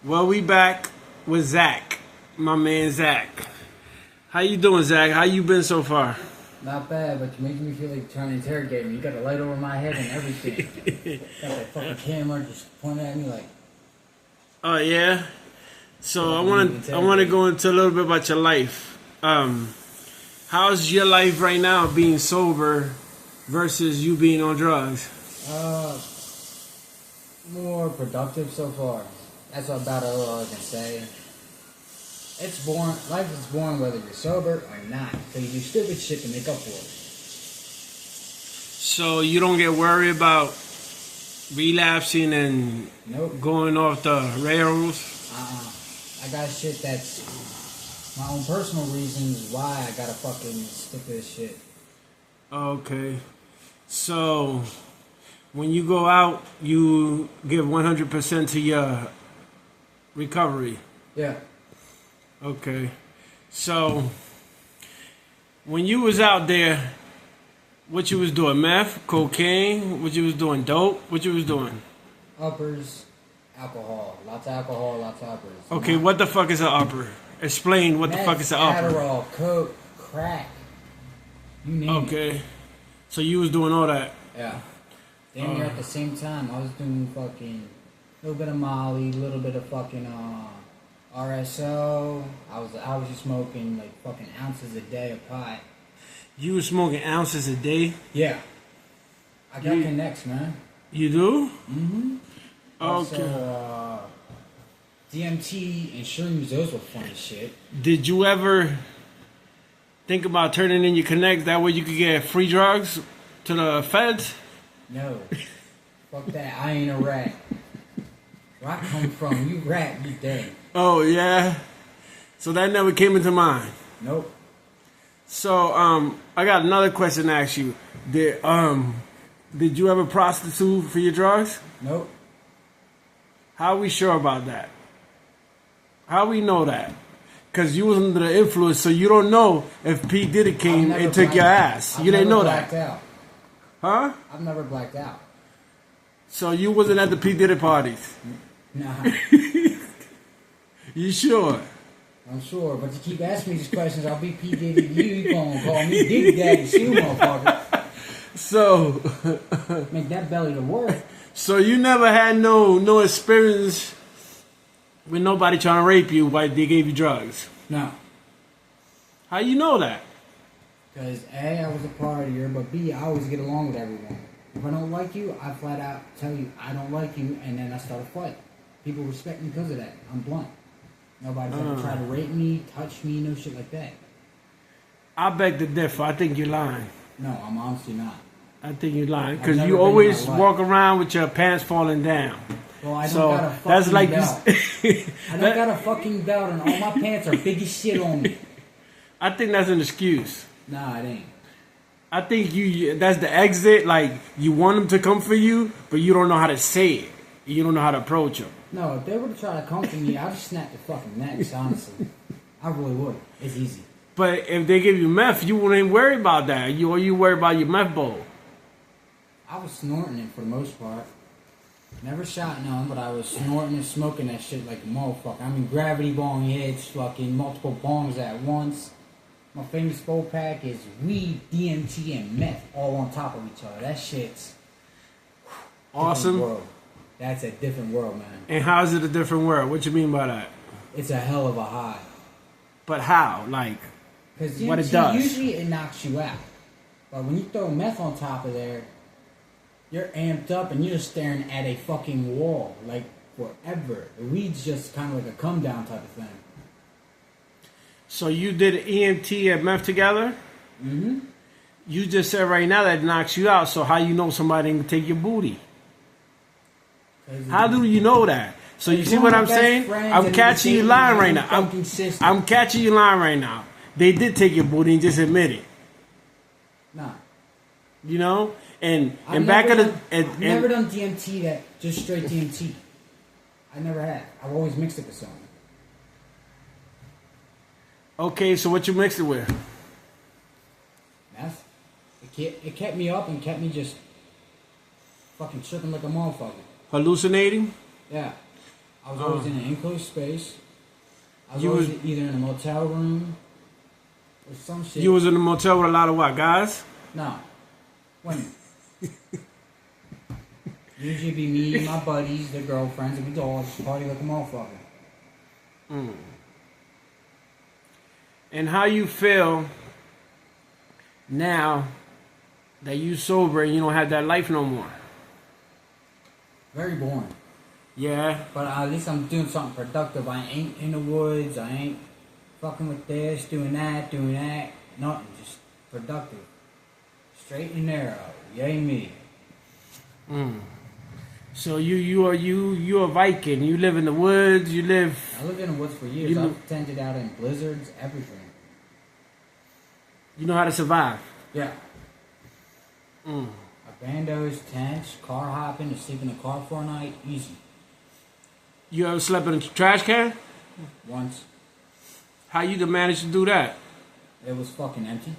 Well, we back with Zach, my man Zach. How you doing, Zach? How you been so far? Not bad, but you're making me feel like you're trying to interrogate me. You got a light over my head and everything. Got that fucking camera just pointing at me like. Oh yeah. So I want to go into a little bit about your life. How's your life right now, being sober versus you being on drugs? More productive so far. That's about all I can say. It's boring. Life is boring whether you're sober or not. So you do stupid shit to make up for it. So you don't get worried about relapsing and going off the rails? I got shit that's my own personal reasons why I gotta fucking stick to this shit. Okay. So when you go out, you give 100% to your recovery? Yeah. Okay. So when you was out there, what you was doing? Meth, cocaine? What you was doing? Dope? What you was doing? Uppers, alcohol. Lots of alcohol, lots of uppers. Okay, what the fuck is an upper? Explain what meth, the fuck is an upper. Adderall, coke, crack. You name it. Okay. So you was doing all that? Yeah. Damn near at the same time. I was doing fucking a little bit of Molly, a little bit of fucking RSO. I was just smoking like fucking ounces a day of pot. You was smoking ounces a day? Yeah. I got connects, man. You do? Mm-hmm. Okay. Also, DMT and shrooms, those were fun as shit. Did you ever think about turning in your connect that way you could get free drugs to the feds? No. Fuck that. I ain't a rat. Where I come from, you rat, you dead. Oh, yeah? So that never came into mind? Nope. So, I got another question to ask you. Did you ever prostitute for your drugs? Nope. How are we sure about that? How we know that? Because you was under the influence, so you don't know if P. Diddy came and took your ass. You didn't know that. Out. Huh? I've never blacked out. So you wasn't at the P. Diddy parties? Nah. You sure? I'm sure, but you keep asking me these questions, I'll be P. Diddy to you. You gonna call me Diddy Daddy soon, motherfucker. So make that belly to work. So you never had no experience with nobody trying to rape you while they gave you drugs? No. How you know that? Because A, I was a partier, but B, I always get along with everyone. If I don't like you, I flat out tell you I don't like you, and then I start a fight. People respect me because of that. I'm blunt. Nobody's ever tried to rape me, touch me, no shit like that. I beg to differ. I think you're lying. No, I'm honestly not. I think you're lying because you always walk around with your pants falling down. Well, I don't got a fucking that's like belt. I don't got a fucking belt, and all my pants are big as shit on me. I think that's an excuse. Nah, it ain't. I think that's the exit. Like, you want them to come for you, but you don't know how to say it. You don't know how to approach them. No, if they were to try to come for me, I'd just snap the fucking necks, honestly. I really would. It's easy. But if they give you meth, you wouldn't worry about that. You worry about your meth bowl. I was snorting it for the most part. Never shot none, but I was snorting and smoking that shit like a motherfucker. I mean, gravity bong hits, fucking multiple bongs at once. My famous bowl pack is weed, DMT, and meth all on top of each other. That shit's awesome. World. That's a different world, man. And how is it a different world? What you mean by that? It's a hell of a high. But how? Like, what it does? Usually it knocks you out. But when you throw meth on top of there, you're amped up and you're just staring at a fucking wall, like, forever. The weed's just kind of like a come down type of thing. So you did EMT and meth together? Mm-hmm. You just said right now that knocks you out, so how you know somebody can take your booty? How do you know that? So you see what I'm saying? I'm catching you lying right now. I'm catching you lying right now. They did take your booty and just admit it. Nah. You know? And I've back of the... I've never done DMT that just straight DMT. I never have. I've always mixed it with something. Okay, so what you mixed it with? Meth. It kept me up and kept me just fucking tripping like a motherfucker. Hallucinating? Yeah. I was always in an enclosed space. I was You always was- either in a motel room or some shit. You was in a motel with a lot of what, guys? No. Women. Usually be me, my buddies, their girlfriends, and we all just party like a motherfucker. And how you feel now that you sober and you don't have that life no more? Very boring. Yeah. But at least I'm doing something productive. I ain't in the woods. I ain't fucking with this, doing that. Nothing. Just productive. Straight and narrow. Yay me. So you're a Viking. You live in the woods. You live. I lived in the woods for years. I've tended out in blizzards, everything. You know how to survive. Yeah. Bandos, tents, car hopping, to sleep in a car for a night, easy. You ever slept in a trash can? Once. How you managed to do that? It was fucking empty.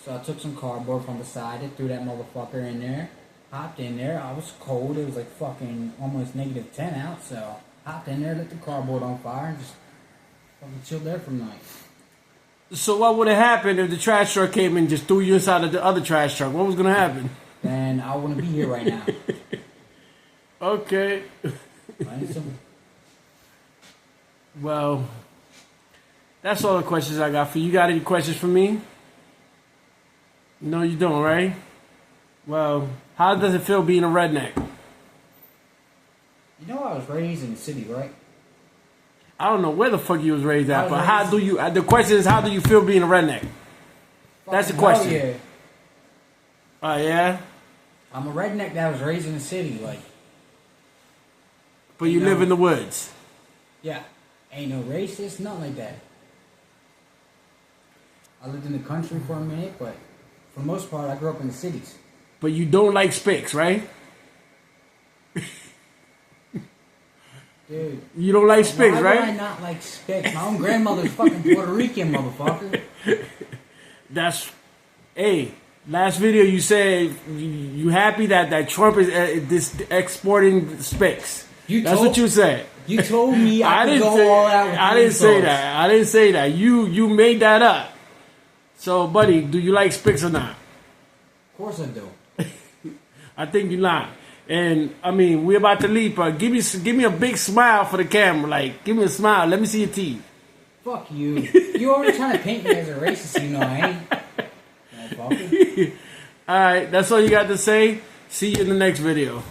So I took some cardboard from beside it, threw that motherfucker in there, hopped in there. I was cold. It was like fucking almost -10 out, so hopped in there, lit the cardboard on fire, and just fucking chilled there for the night. So what would have happened if the trash truck came and just threw you inside of the other trash truck? What was gonna happen? Then I wouldn't be here right now. Okay. Well, that's all the questions I got for you. You got any questions for me? No, you don't, right? Well, how does it feel being a redneck? You know I was raised in the city, right? I don't know where the fuck you was raised at, I was but how raised- do you? The question is, how do you feel being a redneck? That's the Fucking question. hell yeah. Oh yeah, I'm a redneck that was raised in the city, like, but you No. live in the woods. yeah, ain't no racist, nothing like that. I lived in the country for a minute, but for the most part, I grew up in the cities. But you don't like Spicks, right? Dude. You don't like Spicks, Why right? would I not like Spicks? My own grandmother's fucking Puerto Rican, motherfucker. That's, hey, last video you said you happy that Trump is this exporting Spicks. That's what you said. You told me I could didn't go say, all out with I the didn't say insults. that. I didn't say that. You made that up. So, buddy, do you like Spicks or not? Of course I do. I think you lying. And I mean, we're about to leave. Give me a big smile for the camera. Like, give me a smile. Let me see your teeth. Fuck you. You already trying to paint me as a racist, you know I ain't. Motherfucker. All right, that's all you got to say. See you in the next video.